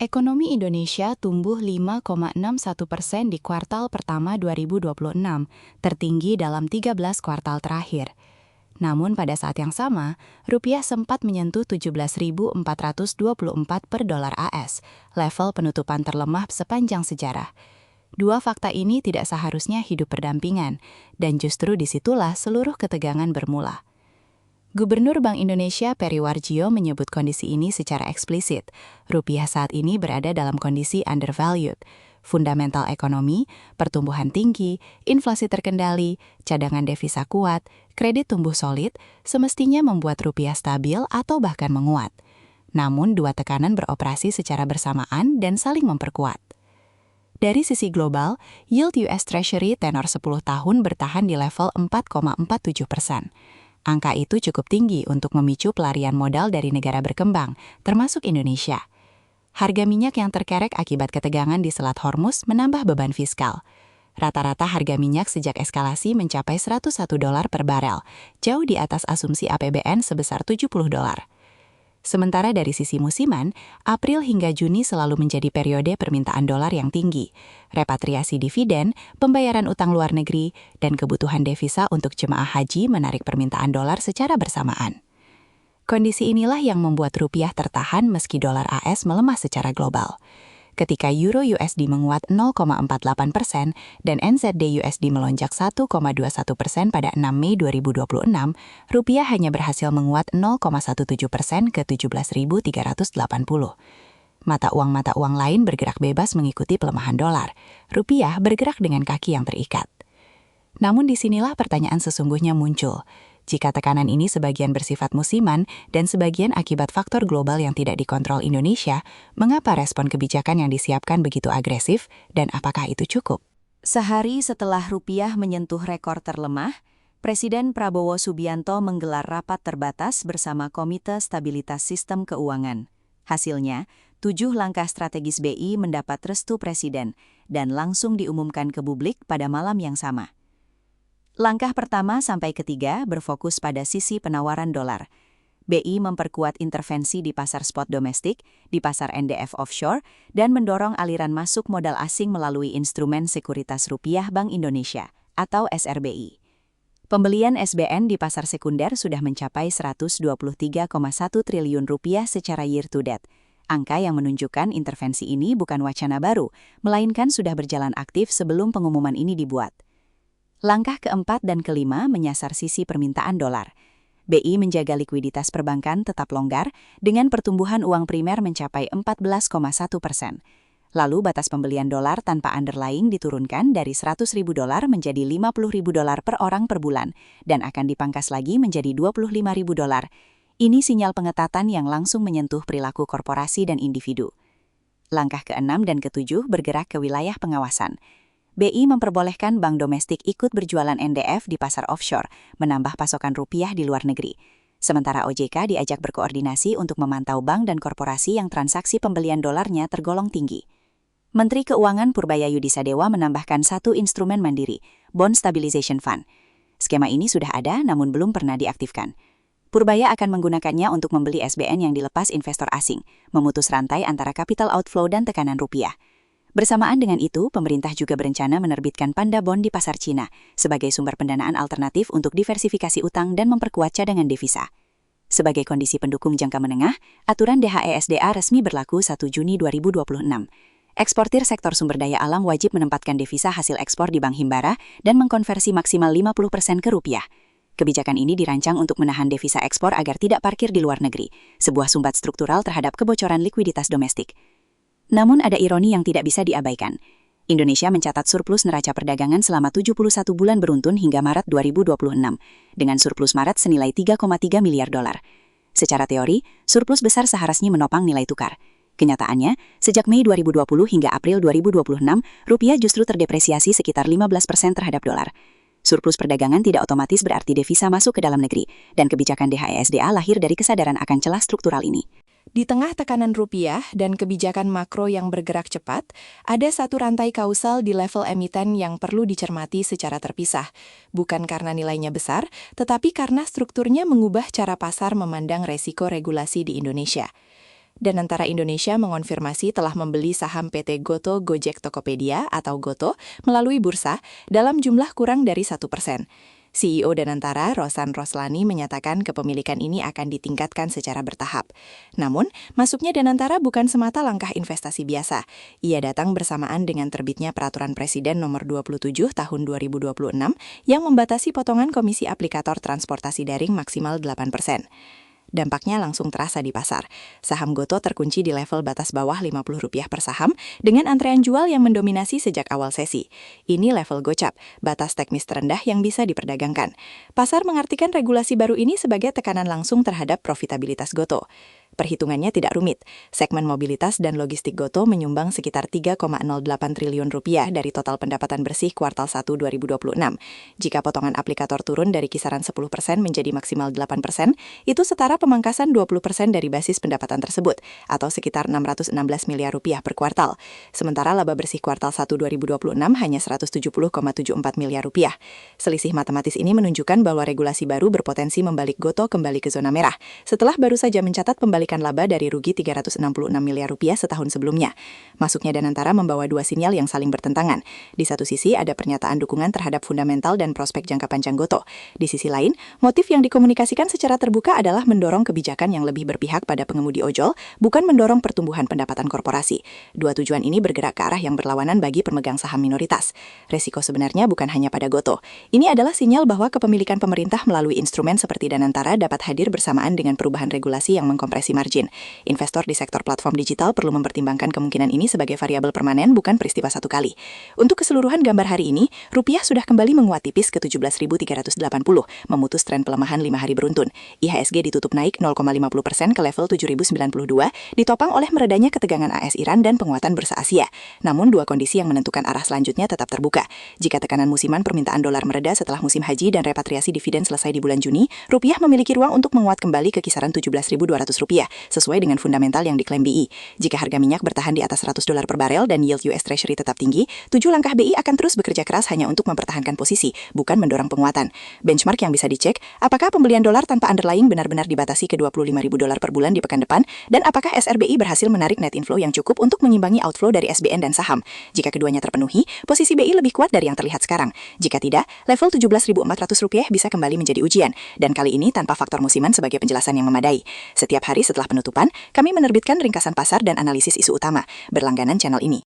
Ekonomi Indonesia tumbuh 5,61% di kuartal pertama 2026, tertinggi dalam 13 kuartal terakhir. Namun pada saat yang sama, rupiah sempat menyentuh 17.424 per dolar AS, level penutupan terlemah sepanjang sejarah. Dua fakta ini tidak seharusnya hidup berdampingan, dan justru disitulah seluruh ketegangan bermula. Gubernur Bank Indonesia Peri Warjio menyebut kondisi ini secara eksplisit. Rupiah saat ini berada dalam kondisi undervalued. Fundamental ekonomi, pertumbuhan tinggi, inflasi terkendali, cadangan devisa kuat, kredit tumbuh solid, semestinya membuat rupiah stabil atau bahkan menguat. Namun dua tekanan beroperasi secara bersamaan dan saling memperkuat. Dari sisi global, yield US Treasury tenor 10 tahun bertahan di level 4,47%. Angka itu cukup tinggi untuk memicu pelarian modal dari negara berkembang, termasuk Indonesia. Harga minyak yang terkerek akibat ketegangan di Selat Hormuz menambah beban fiskal. Rata-rata harga minyak sejak eskalasi mencapai $101 per barel, jauh di atas asumsi APBN sebesar $70. Sementara dari sisi musiman, April hingga Juni selalu menjadi periode permintaan dolar yang tinggi, repatriasi dividen, pembayaran utang luar negeri, dan kebutuhan devisa untuk jemaah haji menarik permintaan dolar secara bersamaan. Kondisi inilah yang membuat rupiah tertahan meski dolar AS melemah secara global. Ketika Euro USD menguat 0,48% dan NZD USD melonjak 1,21% pada 6 Mei 2026, rupiah hanya berhasil menguat 0,17% ke 17.380. Mata uang lain bergerak bebas mengikuti pelemahan dolar. Rupiah bergerak dengan kaki yang terikat. Namun disinilah pertanyaan sesungguhnya muncul. Jika tekanan ini sebagian bersifat musiman dan sebagian akibat faktor global yang tidak dikontrol Indonesia, mengapa respon kebijakan yang disiapkan begitu agresif dan apakah itu cukup? Sehari setelah rupiah menyentuh rekor terlemah, Presiden Prabowo Subianto menggelar rapat terbatas bersama Komite Stabilitas Sistem Keuangan. Hasilnya, 7 langkah strategis BI mendapat restu Presiden dan langsung diumumkan ke publik pada malam yang sama. Langkah pertama sampai ketiga berfokus pada sisi penawaran dolar. BI memperkuat intervensi di pasar spot domestik, di pasar NDF offshore, dan mendorong aliran masuk modal asing melalui instrumen sekuritas rupiah Bank Indonesia atau SRBI. Pembelian SBN di pasar sekunder sudah mencapai 123,1 triliun rupiah secara year to date. Angka yang menunjukkan intervensi ini bukan wacana baru, melainkan sudah berjalan aktif sebelum pengumuman ini dibuat. Langkah keempat dan kelima menyasar sisi permintaan dolar. BI menjaga likuiditas perbankan tetap longgar dengan pertumbuhan uang primer mencapai 14,1%. Lalu batas pembelian dolar tanpa underlying diturunkan dari $100.000 menjadi $50.000 per orang per bulan dan akan dipangkas lagi menjadi $25.000. Ini sinyal pengetatan yang langsung menyentuh perilaku korporasi dan individu. Langkah ke-6 dan ke-7 bergerak ke wilayah pengawasan. BI memperbolehkan bank domestik ikut berjualan NDF di pasar offshore, menambah pasokan rupiah di luar negeri. Sementara OJK diajak berkoordinasi untuk memantau bank dan korporasi yang transaksi pembelian dolarnya tergolong tinggi. Menteri Keuangan Purbaya Yudisadewa menambahkan satu instrumen mandiri, Bond Stabilization Fund. Skema ini sudah ada namun belum pernah diaktifkan. Purbaya akan menggunakannya untuk membeli SBN yang dilepas investor asing, memutus rantai antara capital outflow dan tekanan rupiah. Bersamaan dengan itu, pemerintah juga berencana menerbitkan Panda Bond di pasar Cina sebagai sumber pendanaan alternatif untuk diversifikasi utang dan memperkuat cadangan devisa. Sebagai kondisi pendukung jangka menengah, aturan DHESDA resmi berlaku 1 Juni 2026. Eksportir sektor sumber daya alam wajib menempatkan devisa hasil ekspor di Bank Himbara dan mengkonversi maksimal 50% ke rupiah. Kebijakan ini dirancang untuk menahan devisa ekspor agar tidak parkir di luar negeri, sebuah sumbat struktural terhadap kebocoran likuiditas domestik. Namun ada ironi yang tidak bisa diabaikan. Indonesia mencatat surplus neraca perdagangan selama 71 bulan beruntun hingga Maret 2026, dengan surplus Maret senilai $3,3 miliar. Secara teori, surplus besar seharusnya menopang nilai tukar. Kenyataannya, sejak Mei 2020 hingga April 2026, rupiah justru terdepresiasi sekitar 15% terhadap dolar. Surplus perdagangan tidak otomatis berarti devisa masuk ke dalam negeri, dan kebijakan DHESDA lahir dari kesadaran akan celah struktural ini. Di tengah tekanan rupiah dan kebijakan makro yang bergerak cepat, ada satu rantai kausal di level emiten yang perlu dicermati secara terpisah. Bukan karena nilainya besar, tetapi karena strukturnya mengubah cara pasar memandang resiko regulasi di Indonesia. Danantara Indonesia mengonfirmasi telah membeli saham PT Goto Gojek Tokopedia atau Goto melalui bursa dalam jumlah kurang dari 1%. CEO Danantara, Rosan Roslani, menyatakan kepemilikan ini akan ditingkatkan secara bertahap. Namun, masuknya Danantara bukan semata langkah investasi biasa. Ia datang bersamaan dengan terbitnya Peraturan Presiden Nomor 27 Tahun 2026 yang membatasi potongan komisi aplikator transportasi daring maksimal 8%. Dampaknya langsung terasa di pasar. Saham Goto terkunci di level batas bawah Rp50 per saham dengan antrean jual yang mendominasi sejak awal sesi. Ini level gocap, batas teknis terendah yang bisa diperdagangkan. Pasar mengartikan regulasi baru ini sebagai tekanan langsung terhadap profitabilitas Goto. Perhitungannya tidak rumit. Segmen mobilitas dan logistik Goto menyumbang sekitar Rp3,08 triliun dari total pendapatan bersih kuartal 1 2026. Jika potongan aplikator turun dari kisaran 10% menjadi maksimal 8%, itu setara pemangkasan 20% dari basis pendapatan tersebut, atau sekitar Rp616 miliar per kuartal. Sementara laba bersih kuartal 1 2026 hanya Rp170,74 miliar. Selisih matematis ini menunjukkan bahwa regulasi baru berpotensi membalik Goto kembali ke zona merah, setelah baru saja mencatat pembalikan laba dari rugi Rp366 miliar setahun sebelumnya. Masuknya Danantara membawa dua sinyal yang saling bertentangan. Di satu sisi ada pernyataan dukungan terhadap fundamental dan prospek jangka panjang Goto. Di sisi lain, motif yang dikomunikasikan secara terbuka adalah mendorong kebijakan yang lebih berpihak pada pengemudi ojol, bukan mendorong pertumbuhan pendapatan korporasi. Dua tujuan ini bergerak ke arah yang berlawanan bagi pemegang saham minoritas. Resiko sebenarnya bukan hanya pada Goto. Ini adalah sinyal bahwa kepemilikan pemerintah melalui instrumen seperti Danantara dapat hadir bersamaan dengan perubahan regulasi yang mengkompresi margin. Investor di sektor platform digital perlu mempertimbangkan kemungkinan ini sebagai variabel permanen, bukan peristiwa satu kali. Untuk keseluruhan gambar hari ini, rupiah sudah kembali menguat tipis ke 17.380, memutus tren pelemahan 5 hari beruntun. IHSG ditutup naik 0,50% ke level 7.092, ditopang oleh meredanya ketegangan AS Iran dan penguatan bursa Asia. Namun, dua kondisi yang menentukan arah selanjutnya tetap terbuka. Jika tekanan musiman permintaan dolar mereda setelah musim haji dan repatriasi dividen selesai di bulan Juni, rupiah memiliki ruang untuk menguat kembali ke kisaran Rp17.200, sesuai dengan fundamental yang diklaim BI. Jika harga minyak bertahan di atas $100 per barel dan yield US Treasury tetap tinggi, 7 langkah BI akan terus bekerja keras hanya untuk mempertahankan posisi, bukan mendorong penguatan. Benchmark yang bisa dicek, apakah pembelian dolar tanpa underlying benar-benar dibatasi ke $25.000 per bulan di pekan depan, dan apakah SRBI berhasil menarik net inflow yang cukup untuk mengimbangi outflow dari SBN dan saham. Jika keduanya terpenuhi, posisi BI lebih kuat dari yang terlihat sekarang. Jika tidak, level Rp17.400 bisa kembali menjadi ujian, dan kali ini tanpa faktor musiman sebagai penjelasan yang memadai. Setiap hari setelah penutupan, kami menerbitkan ringkasan pasar dan analisis isu utama. Berlangganan channel ini.